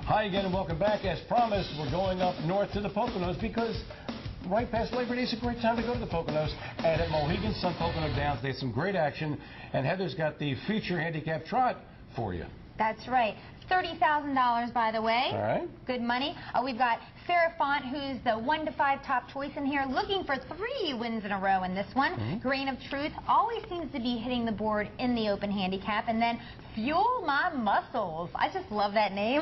Hi again and welcome back. As promised, we're going up north to the Poconos because right past Labor Day is a great time to go to the Poconos. And at Mohegan Pocono Downs, they had some great action. And Heather's got the feature handicap trot for you. That's right. $30,000, by the way. All right. Good money. We've got Farfant, who's the 1 to 5 top choice in here, looking for 3 wins in a row in this one. Grain of Truth always seems to be hitting the board in the open handicap. And then Fuel My Muscles. I just love that name.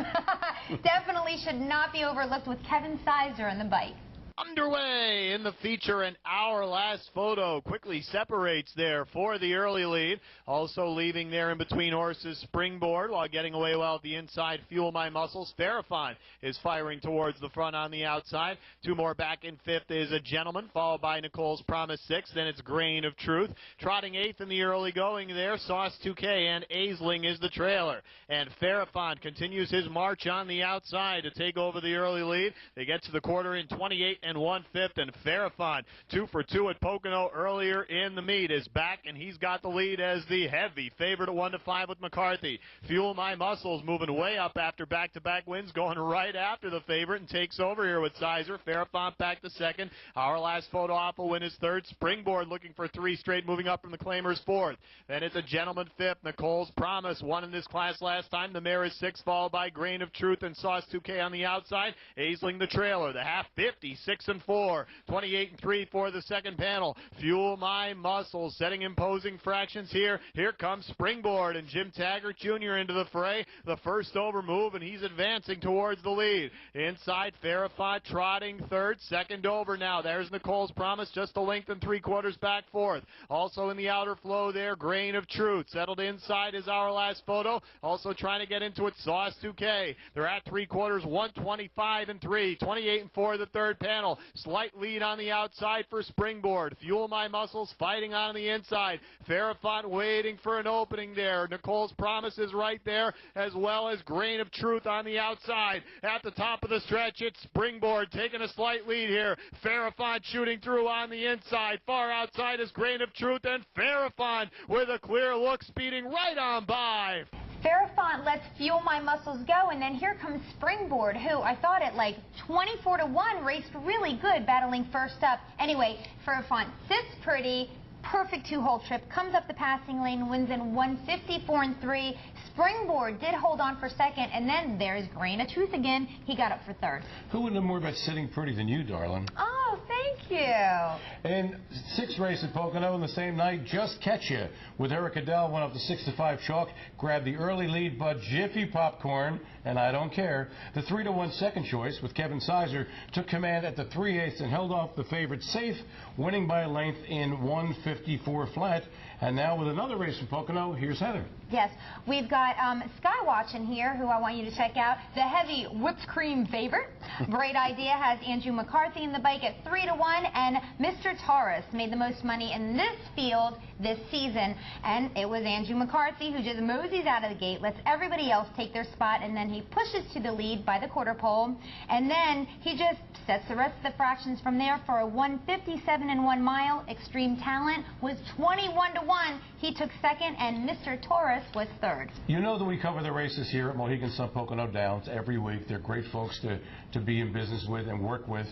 Definitely should not be overlooked with Kevin Sizer in the bike. Underway in the feature, and our last photo quickly separates there for the early lead. Also leaving there in between horses Springboard while getting away well at the inside. Fuel My Muscles. Farfant is firing towards the front on the outside. 2 more back in 5th is A Gentleman, followed by Nicole's Promise 6th. Then it's Grain of Truth. Trotting 8th in the early going there. Sauce 2K and Aisling is the trailer. And Farfant continues his march on the outside to take over the early lead. They get to the quarter in 28 and 1/5, and Farfant 2 for 2 at Pocono earlier in the meet is back, and he's got the lead as the heavy favorite at 1 to 5 with McCarthy. Fuel My Muscles moving way up after back-to-back wins, going right after the favorite and takes over here with Sizer. Farfant back to 2nd. Our last photo op will win his 3rd. Springboard looking for 3 straight, moving up from the Claimers 4th. Then it's A Gentleman 5th. Nicole's Promise won in this class last time. The mare is 6th, followed by Grain of Truth and Sauce 2K on the outside. Aisling the trailer. The half 50, 6 and 4, 28 and 3 for the second panel. Fuel My Muscles setting imposing fractions here. Here comes Springboard and Jim Taggart Jr. into the fray. The first over move, and he's advancing towards the lead. Inside, Farfant trotting 3rd. Second over now. There's Nicole's Promise, just a length and 3/4 back 4th. Also in the outer flow there, Grain of Truth. Settled inside is our last photo. Also trying to get into it, Sauce 2K. They're at 3/4, 125 and 3, 28 and 4 the third panel. Slight lead on the outside for Springboard. Fuel My Muscles fighting on the inside. Farfant waiting for an opening there. Nicole's Promise is right there, as well as Grain of Truth on the outside. At the top of the stretch, it's Springboard taking a slight lead here. Farfant shooting through on the inside. Far outside is Grain of Truth, and Farfant with a clear look, speeding right on by. Farfant lets Fuel My Muscles go, and then here comes Springboard, who I thought at like 24 to 1 raced really good, battling first up. Anyway, Farfant sits pretty, perfect 2-hole trip, comes up the passing lane, wins in 154 and 3. Springboard did hold on for 2nd, and then there's Grain of Truth again. He got up for 3rd. Who would know more about sitting pretty than you, darling? Oh, thank you. In 6th race at Pocono in the same night, Just Catch Ya with Eric Adele went up to 6 to 5 chalk, grabbed the early lead, but Jiffy Popcorn, and I don't care, the 3 to 1 second choice with Kevin Sizer took command at the 3/8 and held off the favorite safe, winning by a length in 154 flat. And now with another race from Pocono, here's Heather. Yes, we've got Skywatch in here, who I want you to check out. The heavy whipped cream favorite. Great Idea has Andrew McCarthy in the bike at 3 to 1, and Mr. Taurus made the most money in this field this season, and it was Andrew McCarthy who just moseys out of the gate, lets everybody else take their spot, and then he pushes to the lead by the quarter pole, and then he just sets the rest of the fractions from there for a 157 and 1 mile. Extreme Talent was 21 to 1. He took 2nd, and Mr. Taurus was 3rd. You know that we cover the races here at Mohegan Pocono Downs every week. They're great folks to be in business with and work with.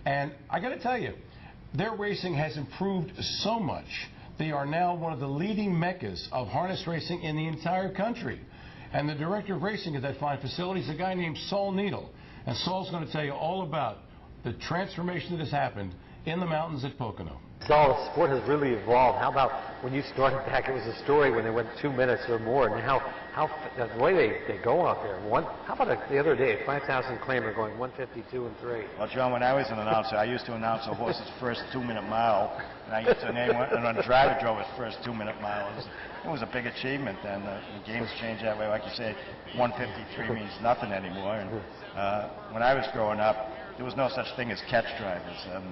And I got to tell you, their racing has improved so much. They are now one of the leading meccas of harness racing in the entire country. And the director of racing at that fine facility is a guy named Saul Needle. And Saul's going to tell you all about the transformation that has happened in the mountains at Pocono. Saul, the sport has really evolved. How about when you started back, it was a story when they went 2 minutes or more, and how the way they go out there. How about the other day, 5,000 claimer going 152 and 3? Well, John, when I was an announcer, I used to announce a horse's first 2-minute mile, and I used to name one, and when a driver drove his first 2-minute mile. It was a big achievement, and the game's changed that way. Like you say, 153 means nothing anymore. And when I was growing up, there was no such thing as catch drivers.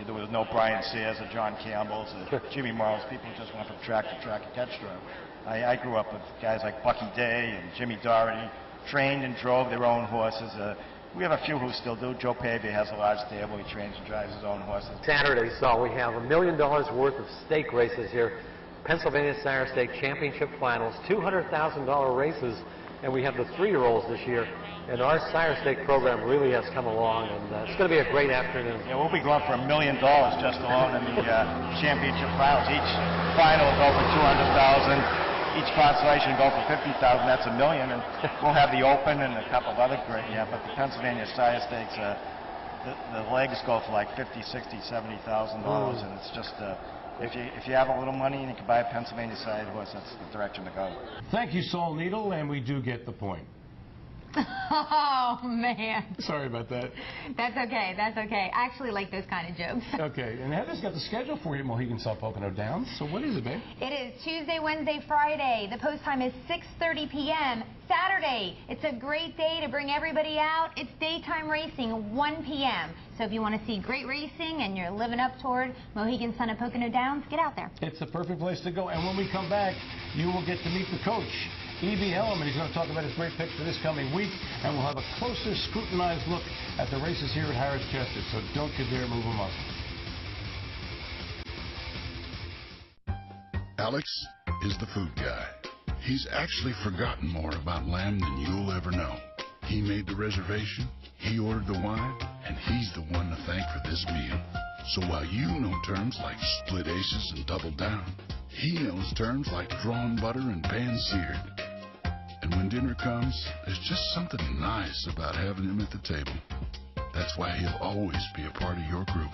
There was no Brian Sears or John Campbell's or Jimmy Morrow's. People just went from track to track and catch drive. I grew up with guys like Bucky Day and Jimmy Doherty, trained and drove their own horses. We have a few who still do. Joe Pavia has a large stable. He trains and drives his own horses. Saturday, Saul, we have $1 million worth of stake races here. Pennsylvania Sire Stake Championship Finals, $200,000 races. and we have the 3-year-olds this year. And our sire stake program really has come along, and it's going to be a great afternoon. Yeah, we'll be going for $1 million just alone in the championship finals. Each final will go for $200,000. Each consolation will go for $50,000. That's $1 million, and we'll have the Open and a couple of other great. Yeah, but the Pennsylvania sire stakes, the legs go for like $50,000, $60,000, $70,000, and it's just. If you have a little money and you can buy a Pennsylvania sire horse, that's the direction to go. Thank you, Saul Needle, and we do get the point. Oh, man. Sorry about that. That's okay. That's okay. I actually like those kind of jokes. Okay, and Heather's got the schedule for you at Mohegan Sun Pocono Downs. So what is it, babe? It is Tuesday, Wednesday, Friday. The post time is 6:30 p.m. Saturday, it's a great day to bring everybody out. It's daytime racing, 1 p.m. So if you want to see great racing and you're living up toward Mohegan Sun and Pocono Downs, get out there. It's the perfect place to go. And when we come back, you will get to meet the coach, Helm, and he's going to talk about his great picks for this coming week, and we'll have a closer scrutinized look at the races here at Harrah's Chester, so don't you dare move them up. Alex is the food guy. He's actually forgotten more about lamb than you'll ever know. He made the reservation, he ordered the wine, and he's the one to thank for this meal. So while you know terms like split aces and double down, he knows terms like drawn butter and pan-seared. And when dinner comes, there's just something nice about having him at the table. That's why he'll always be a part of your group.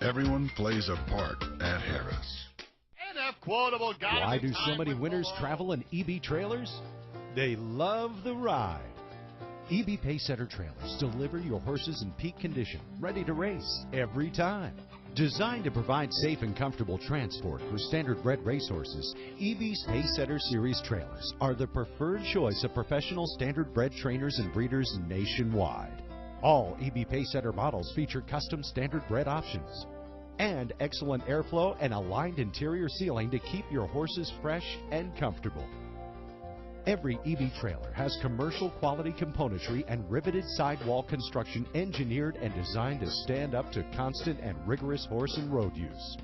Everyone plays a part at Harrah's. Quotable. Why do so many winners travel in EB trailers? They love the ride. EB Pacesetter trailers deliver your horses in peak condition, ready to race every time. Designed to provide safe and comfortable transport for standard-bred racehorses, EB's Pacesetter Series trailers are the preferred choice of professional standard-bred trainers and breeders nationwide. All EB Pacesetter models feature custom standard-bred options and excellent airflow and aligned interior sealing to keep your horses fresh and comfortable. Every EB trailer has commercial quality componentry and riveted sidewall construction engineered and designed to stand up to constant and rigorous horse and road use.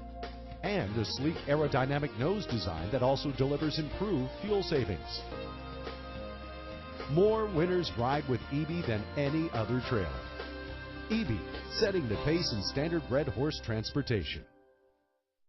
And a sleek aerodynamic nose design that also delivers improved fuel savings. More winners ride with EB than any other trailer. EB, setting the pace in standard-bred horse transportation.